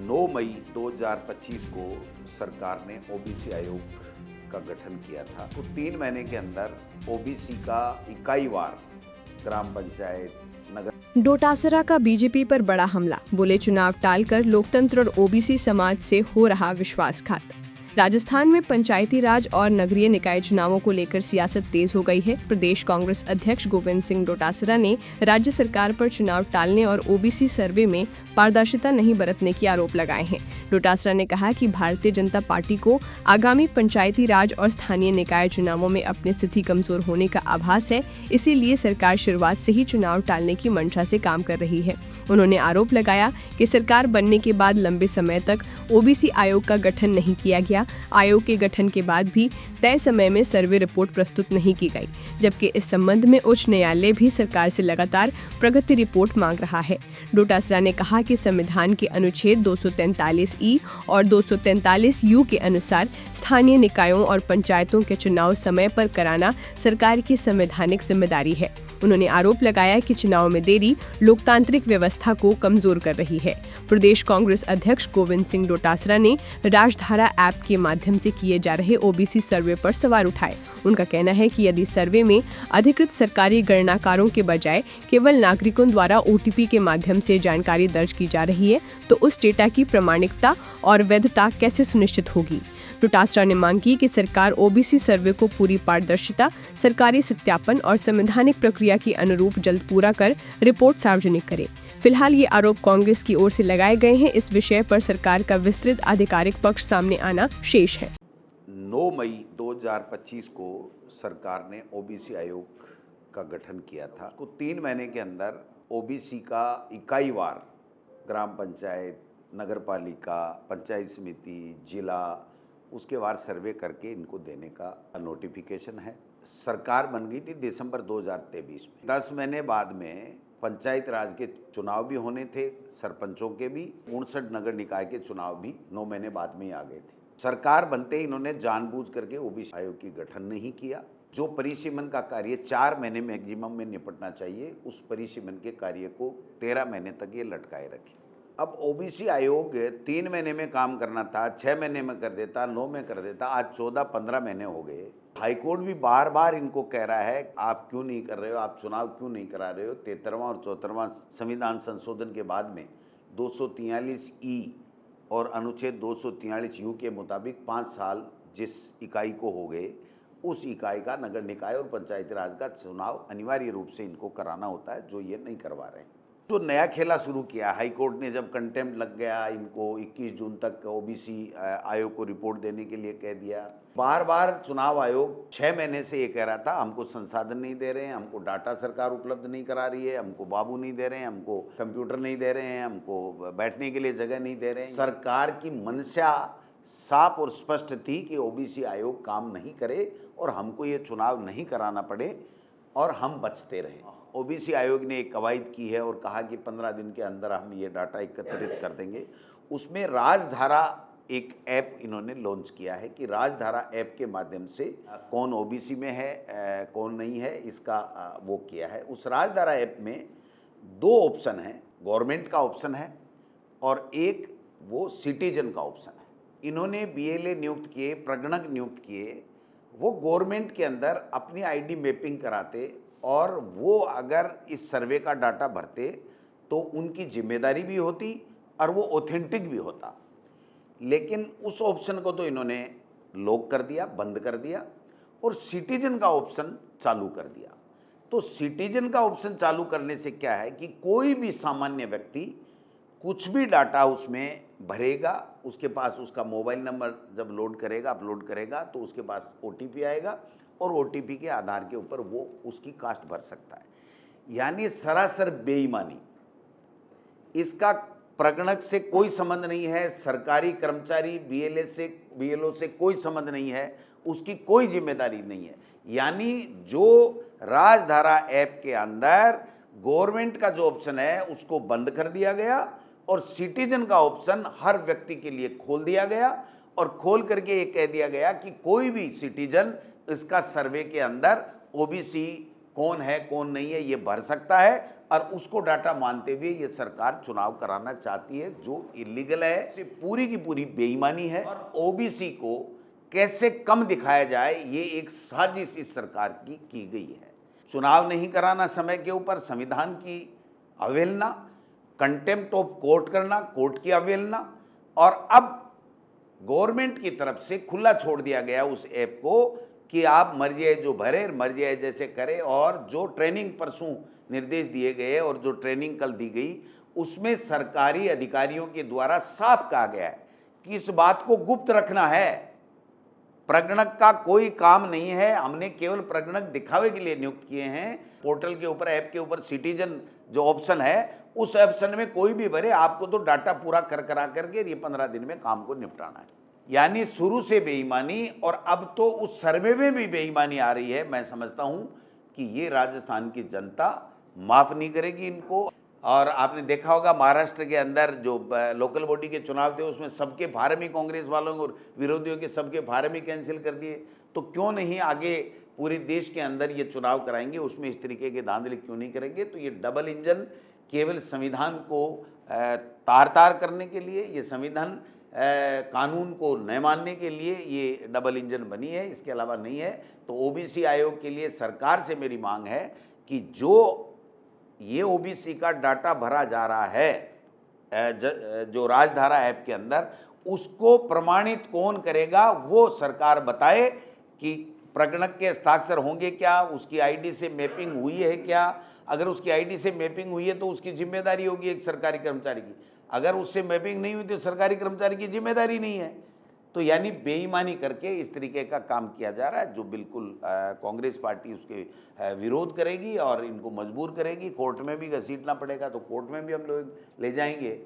9 मई 2025 को सरकार ने ओबीसी आयोग का गठन किया था। तो 3 महीने के अंदर ओबीसी का इकाईवार ग्राम पंचायत, नगर। डोटासरा का बीजेपी पर बड़ा हमला, बोले चुनाव टालकर लोकतंत्र और ओबीसी समाज से हो रहा विश्वासघात। राजस्थान में पंचायती राज और नगरीय निकाय चुनावों को लेकर सियासत तेज हो गई है। प्रदेश कांग्रेस अध्यक्ष गोविंद सिंह डोटासरा ने राज्य सरकार पर चुनाव टालने और ओबीसी सर्वे में पारदर्शिता नहीं बरतने के आरोप लगाए हैं। डोटासरा ने कहा कि भारतीय जनता पार्टी को आगामी पंचायती राज और स्थानीय निकाय चुनावों में अपनी स्थिति कमजोर होने का आभास है, इसीलिए सरकार शुरुआत से ही चुनाव टालने की मंशा से काम कर रही है। उन्होंने आरोप लगाया कि सरकार बनने के बाद लंबे समय तक ओबीसी आयोग का गठन नहीं किया गया। आयोग के गठन के बाद भी तय समय में सर्वे रिपोर्ट प्रस्तुत नहीं की गई, जबकि इस संबंध में उच्च न्यायालय भी सरकार से लगातार प्रगति रिपोर्ट मांग रहा है। डोटासरा ने कहा कि संविधान के अनुच्छेद 243 और 243 के अनुसार स्थानीय निकायों और पंचायतों के चुनाव समय पर कराना सरकार की संवैधानिक जिम्मेदारी है। उन्होंने आरोप लगाया कि चुनाव में देरी लोकतांत्रिक व्यवस्था को कमजोर कर रही है। प्रदेश कांग्रेस अध्यक्ष गोविंद सिंह डोटासरा ने राजधारा ऐप के माध्यम से किए जा रहे ओबीसी सर्वे पर सवाल उठाए। उनका कहना है कि यदि सर्वे में अधिकृत सरकारी गणनाकारों के बजाय केवल नागरिकों द्वारा ओटीपी के माध्यम से जानकारी दर्ज की जा रही है, तो उस डेटा की प्रामाणिकता और वैधता कैसे सुनिश्चित होगी। डोटासरा ने मांग की कि सरकार ओबीसी सर्वे को पूरी पारदर्शिता, सरकारी सत्यापन और संवैधानिक प्रक्रिया के अनुरूप जल्द पूरा कर रिपोर्ट सार्वजनिक करे। फिलहाल ये आरोप कांग्रेस की ओर से लगाए गए हैं। इस विषय पर सरकार का विस्तृत आधिकारिक पक्ष सामने आना शेष है। 9 मई 2025 को सरकार ने ओबीसी आयोग का गठन किया था। तो 3 महीने के अंदर ओबीसी का इकाईवार ग्राम पंचायत, नगर पालिका, पंचायत समिति, जिला, उसके बाद सर्वे करके इनको देने का नोटिफिकेशन है। सरकार बन गई थी दिसंबर 2023 में। 10 महीने बाद में पंचायत राज के चुनाव भी होने थे, सरपंचों के भी, 59 नगर निकाय के चुनाव भी 9 महीने बाद में ही आ गए थे। सरकार बनते ही इन्होंने जानबूझ करके ओबीसी आयोग की गठन नहीं किया। जो परिसीमन का कार्य 4 महीने मैक्सिमम में निपटना चाहिए, उस परिसीमन के कार्य को 13 महीने तक ये लटकाए रखे। अब ओबीसी आयोग 3 महीने में काम करना था, 6 महीने में कर देता, 9 में कर देता। आज 14-15 महीने हो गए। हाईकोर्ट भी बार बार इनको कह रहा है आप क्यों नहीं कर रहे हो, आप चुनाव क्यों नहीं करा रहे हो। 73वां और 74वां संविधान संशोधन के बाद में 243 और अनुच्छेद 243 के मुताबिक 5 साल जिस इकाई को हो गए, उस इकाई का नगर निकाय और पंचायती राज का चुनाव अनिवार्य रूप से इनको कराना होता है, जो ये नहीं करवा रहे हैं। जो नया खेला शुरू किया, हाईकोर्ट ने जब कंटेम्प्ट लग गया, इनको 21 जून तक ओबीसी आयोग को रिपोर्ट देने के लिए कह दिया। बार बार चुनाव आयोग 6 महीने से ये कह रहा था हमको संसाधन नहीं दे रहे हैं, हमको डाटा सरकार उपलब्ध नहीं करा रही है, हमको बाबू नहीं दे रहे हैं, हमको कंप्यूटर नहीं दे रहे हैं, हमको बैठने के लिए जगह नहीं दे रहे हैं। सरकार की मंशा साफ और स्पष्ट थी कि ओबीसी आयोग काम नहीं करे और हमको ये चुनाव नहीं कराना पड़े और हम बचते रहें। ओबीसी आयोग ने एक कवायद की है और कहा कि 15 दिन के अंदर हम ये डाटा एकत्रित कर देंगे। उसमें राजधारा एक ऐप इन्होंने लॉन्च किया है कि राजधारा ऐप के माध्यम से कौन ओबीसी में है, कौन नहीं है, इसका वो किया है। उस राजधारा ऐप में 2 ऑप्शन हैं, गवर्नमेंट का ऑप्शन है और एक वो सिटीजन का ऑप्शन है। इन्होंने बीएलए नियुक्त किए, प्रगणक नियुक्त किए, वो गवर्नमेंट के अंदर अपनी आईडी मैपिंग कराते और वो अगर इस सर्वे का डाटा भरते तो उनकी जिम्मेदारी भी होती और वो ऑथेंटिक भी होता। लेकिन उस ऑप्शन को तो इन्होंने लॉक कर दिया, बंद कर दिया और सिटीजन का ऑप्शन चालू कर दिया। तो सिटीजन का ऑप्शन चालू करने से क्या है कि कोई भी सामान्य व्यक्ति कुछ भी डाटा उसमें भरेगा, उसके पास उसका मोबाइल नंबर जब लोड करेगा, अपलोड करेगा, तो उसके पास ओटीपी आएगा और ओटीपी के आधार के ऊपर वो उसकी कास्ट भर सकता है। यानी सरासर बेईमानी। इसका प्रगणक से कोई संबंध नहीं है, सरकारी कर्मचारी बीएलओ से कोई संबंध नहीं है, उसकी कोई जिम्मेदारी नहीं है। यानी जो राजधारा ऐप के अंदर गवर्नमेंट का जो ऑप्शन है उसको बंद कर दिया गया और सिटीजन का ऑप्शन हर व्यक्ति के लिए खोल दिया गया और खोल करके ये कह दिया गया कि कोई भी सिटीजन इसका सर्वे के अंदर ओबीसी कौन है कौन नहीं है ये भर सकता है और उसको डाटा मानते हुए ये सरकार चुनाव कराना चाहती है, जो इलीगल है, से पूरी की पूरी बेईमानी है। और ओबीसी को कैसे कम दिखाया जाए, ये एक साजिश इस सरकार की गई है। चुनाव नहीं कराना समय के ऊपर, संविधान की अवहेलना, कंटेम्प्ट ऑफ कोर्ट करना, कोर्ट की अवहेलना, और अब गवर्नमेंट की तरफ से खुला छोड़ दिया गया उस ऐप को कि आप मर्जी जो भरे, मर्जी जैसे करें। और जो ट्रेनिंग परसों निर्देश दिए गए और जो ट्रेनिंग कल दी गई, उसमें सरकारी अधिकारियों के द्वारा साफ कहा गया है कि इस बात को गुप्त रखना है। प्रगणक का कोई काम नहीं है, हमने केवल प्रगणक दिखावे के लिए नियुक्त किए हैं। पोर्टल के ऊपर, ऐप के ऊपर सिटीजन जो ऑप्शन है, उस ऑप्शन में कोई भी भरे, आपको तो डाटा पूरा करा करके ये 15 दिन में काम को निपटाना है। यानी शुरू से बेईमानी, और अब तो उस सर्वे में भी बेईमानी आ रही है। मैं समझता हूं कि ये राजस्थान की जनता माफ नहीं करेगी इनको। और आपने देखा होगा महाराष्ट्र के अंदर जो लोकल बॉडी के चुनाव थे, उसमें सबके फार्म ही कांग्रेस वालों और विरोधियों के सबके फार्म ही कैंसिल कर दिए। तो क्यों नहीं आगे पूरे देश के अंदर ये चुनाव कराएंगे, उसमें इस तरीके के धांधली क्यों नहीं करेंगे। तो ये डबल इंजन केवल संविधान को तार तार करने के लिए, ये संविधान कानून को न मानने के लिए ये डबल इंजन बनी है, इसके अलावा नहीं है। तो ओबीसी आयोग के लिए सरकार से मेरी मांग है कि जो ये ओबीसी का डाटा भरा जा रहा है जो राजधारा ऐप के अंदर, उसको प्रमाणित कौन करेगा, वो सरकार बताए कि प्रगणक के हस्ताक्षर होंगे क्या, उसकी आईडी से मैपिंग हुई है क्या। अगर उसकी आईडी से मैपिंग हुई है तो उसकी जिम्मेदारी होगी एक सरकारी कर्मचारी की। अगर उससे मैपिंग नहीं हुई तो सरकारी कर्मचारी की जिम्मेदारी नहीं है। तो यानी बेईमानी करके इस तरीके का काम किया जा रहा है, जो बिल्कुल कांग्रेस पार्टी उसके विरोध करेगी और इनको मजबूर करेगी। कोर्ट में भी घसीटना पड़ेगा तो कोर्ट में भी हम लोग ले जाएंगे।